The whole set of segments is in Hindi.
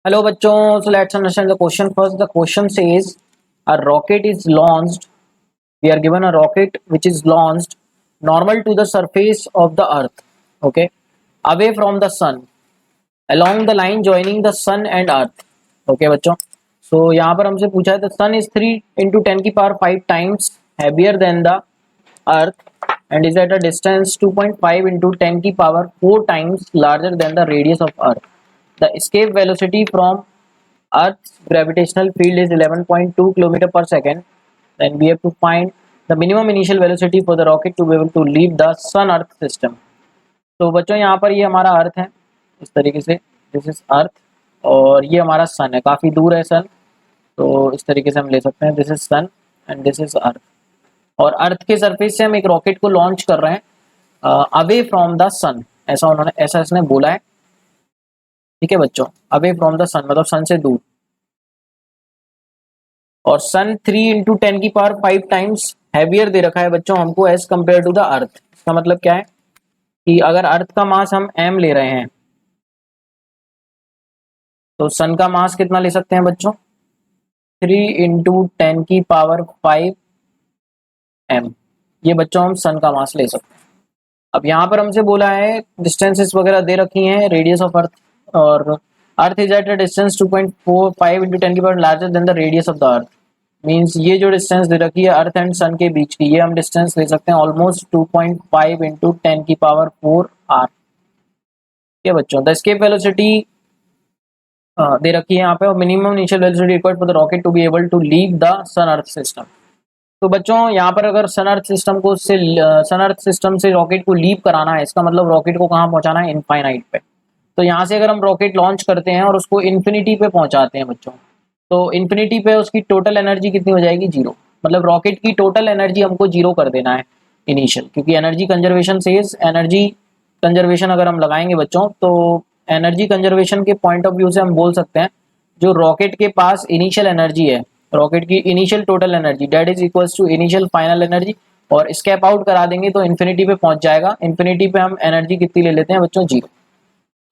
Hello bachchon, so let's understand the question first. The question says a rocket is launched. We are given a rocket which is launched normal to the surface of the earth, okay, away from the sun, along the line joining the sun and earth. Okay बच्चों, so यहाँ पर हमसे पूछा है the sun is 3 into 10 की power 5 times heavier than the earth and is at a distance 2.5 into 10 की power 4 times larger than the radius of earth. The escape velocity from Earth's gravitational field is 11.2 km per second. Then we have to find the minimum initial velocity for the rocket to be able to leave the sun earth system. तो बच्चों यहाँ पर ये हमारा अर्थ है इस तरीके से, दिस इज अर्थ, और ये हमारा सन है, काफ़ी दूर है सन, तो इस तरीके से हम ले सकते हैं this is sun and this is earth. और अर्थ के सरफेस से हम एक रॉकेट को लॉन्च कर रहे हैं अवे फ्रॉम द सन, ऐसा इसने बोला है। ठीक है बच्चों, अवे फ्रॉम द सन मतलब सन से दूर, और सन 3 into 10 की पावर 5 टाइम्स हैवियर दे रखा है बच्चों हमको as compared to the earth. इसका मतलब क्या है कि अगर अर्थ का मास हम m ले रहे हैं तो सन का मास कितना ले सकते हैं बच्चों, 3 into 10 की पावर 5 m। ये बच्चों हम सन का मास ले सकते हैं। अब यहाँ पर हमसे बोला है डिस्टेंसेस वगैरह दे रखी हैं, रेडियस ऑफ अर्थ, और earth is at a distance 2.45 into 10 की power larger than the radius of the earth. Means ये जो डिस्टेंस दे रखी है अर्थ एंड सन के बीच की, ये हम डिस्टेंस ले सकते हैं ऑलमोस्ट 2.5 into 10 की पावर 4 आर। ये बच्चों द एस्केप वेलोसिटी दे रखी है यहाँ पे, और minimum initial velocity required for the rocket to be able to leave the sun earth system. तो बच्चों यहाँ पर अगर सन अर्थ सिस्टम से रॉकेट को लीव कराना है, इसका मतलब रॉकेट को कहाँ पहुँचाना है, इनफाइनाइट पे। तो यहाँ से अगर हम रॉकेट लॉन्च करते हैं और उसको इन्फिनिटी पे पहुँचाते हैं बच्चों, तो इन्फिनिटी पे उसकी टोटल एनर्जी कितनी हो जाएगी, जीरो। मतलब रॉकेट की टोटल एनर्जी हमको जीरो कर देना है इनिशियल, क्योंकि एनर्जी कंजर्वेशन से एनर्जी कंजर्वेशन अगर हम लगाएंगे बच्चों, तो एनर्जी कंजर्वेशन के पॉइंट ऑफ व्यू से हम बोल सकते हैं जो रॉकेट के पास इनिशियल एनर्जी है, रॉकेट की initial total energy that is equals to initial final energy, और स्केप आउट करा देंगे तो इन्फिनिटी पे पहुंच जाएगा। इन्फिनिटी पे हम एनर्जी कितनी ले लेते हैं बच्चों, जीरो।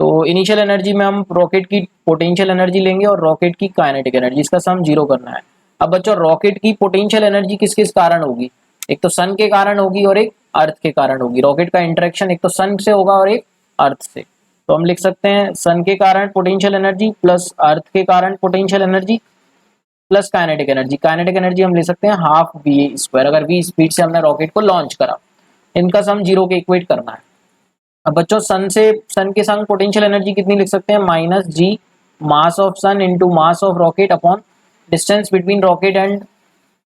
तो इनिशियल एनर्जी में हम रॉकेट की पोटेंशियल एनर्जी लेंगे और रॉकेट की काइनेटिक एनर्जी, इसका सम जीरो करना है। अब बच्चों रॉकेट की पोटेंशियल एनर्जी किस किस कारण होगी, एक तो सन के कारण होगी और एक अर्थ के कारण होगी। रॉकेट का इंटरेक्शन एक तो सन से होगा और एक अर्थ से। तो हम लिख सकते हैं सन के कारण पोटेंशियल एनर्जी प्लस अर्थ के कारण potential energy plus kinetic energy. Kinetic energy हम ले सकते हैं हाफ वी स्क्वायर, अगर वी स्पीड से हमने रॉकेट को लॉन्च करा। इनका सम जीरो के इक्वेट करना है। अब बच्चों सन के संग पोटेंशियल एनर्जी कितनी लिख सकते हैं, minus G mass of sun into mass of rocket upon distance between rocket and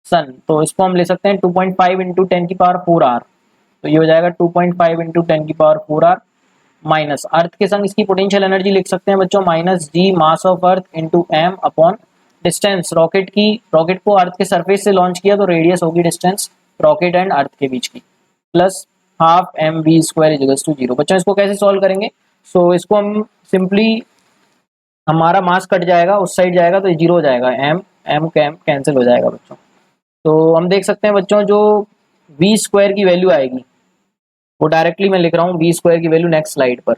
sun. तो इसको हम ले सकते हैं 2.5 into 10 की पावर 4 आर। तो ये हो जाएगा 2.5 into 10 की पावर 4 आर, माइनस अर्थ के संग इसकी पोटेंशियल एनर्जी लिख सकते हैं बच्चों minus G mass of earth into m upon distance rocket को अर्थ के सरफेस से लॉन्च किया तो रेडियस होगी डिस्टेंस रॉकेट एंड अर्थ के बीच की, plus half m v square is to zero. बच्चों इसको कैसे सॉल्व करेंगे, सो इसको हम सिंपली, हमारा मास कट जाएगा उस साइड जाएगा तो ये जीरो हो जाएगा, एम एम कैंसिल हो जाएगा बच्चों। तो हम देख सकते हैं बच्चों जो वी स्क्वायर की वैल्यू आएगी वो डायरेक्टली मैं लिख रहा हूँ वी स्क्वायर की वैल्यू नेक्स्ट स्लाइड पर।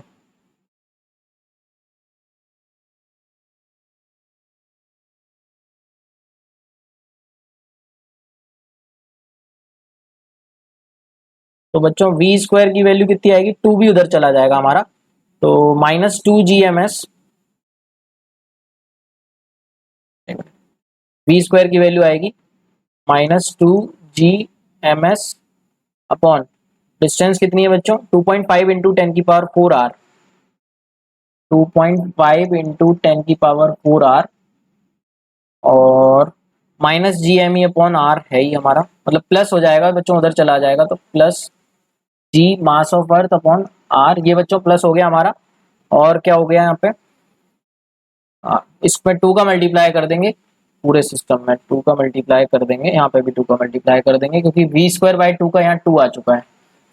तो बच्चों वी स्क्वायर की वैल्यू कितनी आएगी, टू भी उधर चला जाएगा हमारा, तो -2 GMS। वी स्क्वायर की वैल्यू आएगी -2 GMS अपॉन डिस्टेंस कितनी है बच्चों 2.5 into 10 की पावर 4 आर। 2.5 into 10 की पावर 4 आर और -GME अपॉन आर है ही हमारा, मतलब प्लस हो जाएगा बच्चों, उधर चला जाएगा तो plus G mass of earth upon r. ये बच्चों प्लस हो गया हमारा, और क्या हो गया यहाँ पे, इसमें 2 का मल्टीप्लाई कर देंगे, पूरे सिस्टम में 2 का मल्टीप्लाई कर देंगे, यहाँ पे भी 2 का मल्टीप्लाई कर देंगे क्योंकि वी स्क्वायर बाई 2 का यहाँ 2 आ चुका है।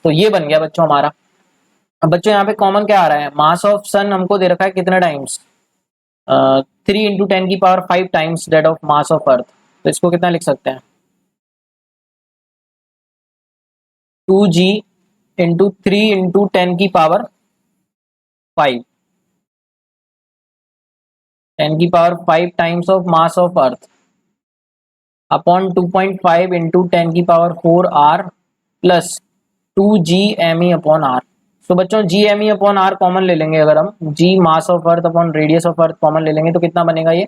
तो ये बन गया बच्चों हमारा। अब बच्चों यहाँ पे कॉमन क्या आ रहा है, मास ऑफ सन हमको दे रखा है कितने टाइम्स, 3 into 10 की power 5 times date of mass of अर्थ। तो इसको कितना लिख सकते हैं, 2G into 3 into 10 की power 5। 10⁵ times of mass of earth upon 2.5 into 10⁴ r plus 2 G m e upon r. तो बच्चों G m e upon r common ले लेंगे, अगर हम G mass of earth upon radius of earth common ले लेंगे तो कितना बनेगा ये,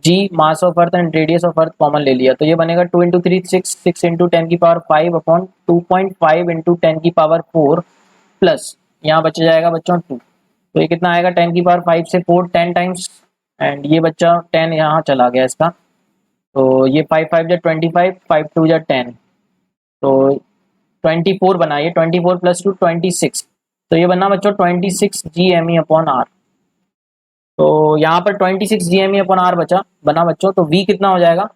G mass of earth and radius of earth common ले लिया तो ये बनेगा 2 into 3 6, 6 into 10⁵ upon 2.5 into 10⁴ plus यहाँ बच जाएगा बच्चों 2। तो ये कितना आएगा 10⁵ से 4 10 टाइम्स एंड ये बच्चा 10 यहाँ चला गया इसका, तो ये 5 5 जा 25, 5 2 जा 10, तो 24 बना, ये 24 प्लस 2 26, तो ये बना बच्चों 26 G m e upon r. तो यहाँ पर 26 G m e upon r बना बच्चों, तो V कितना हो जाएगा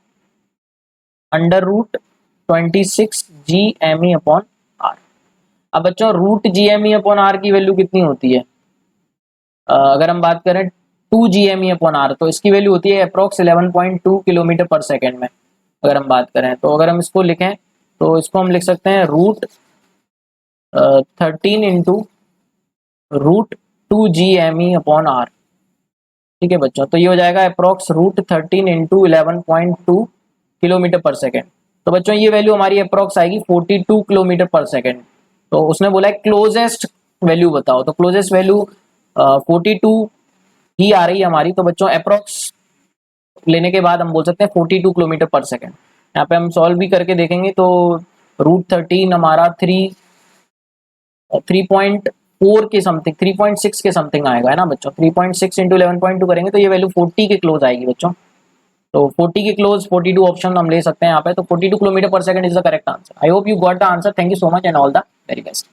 √26 G m e upon r. अब बच्चों √G m e upon r की वैल्यू कितनी होती है, अगर हम बात करें 2 G m e upon r तो इसकी वैल्यू होती है अप्रॉक्स 11.2 किलोमीटर पर सेकेंड में। अगर हम बात करें तो अगर हम इसको लिखें तो इसको हम लिख सकते हैं √13 into √2 G m e upon r. ठीक है बच्चों, तो ये हो जाएगा approx √13 into 11.2 kilometre per second. तो बच्चों ये वैल्यू हमारी अप्रॉक्स आएगी 42 किलोमीटर पर सेकेंड। तो उसने बोला है क्लोजेस्ट वैल्यू बताओ, तो क्लोजेस्ट वैल्यू 42 ही आ रही है हमारी। तो बच्चों अप्रॉक्स लेने के बाद हम बोल सकते हैं 42 किलोमीटर पर सेकेंड। यहाँ पे हम सॉल्व भी करके देखेंगे तो √13 हमारा 3.4 के समथिंग 3.6 के समथिंग आएगा, है ना बच्चों। 3.6 इंटू 11.2 करेंगे तो ये वैल्यू 40 के क्लोज आएगी बच्चों। तो 40 के क्लोज 42 ऑप्शन हम ले सकते हैं यहाँ पे। तो 42 किलोमीटर पर second is the correct answer. I hope you got the answer. Thank you so much and all the very best.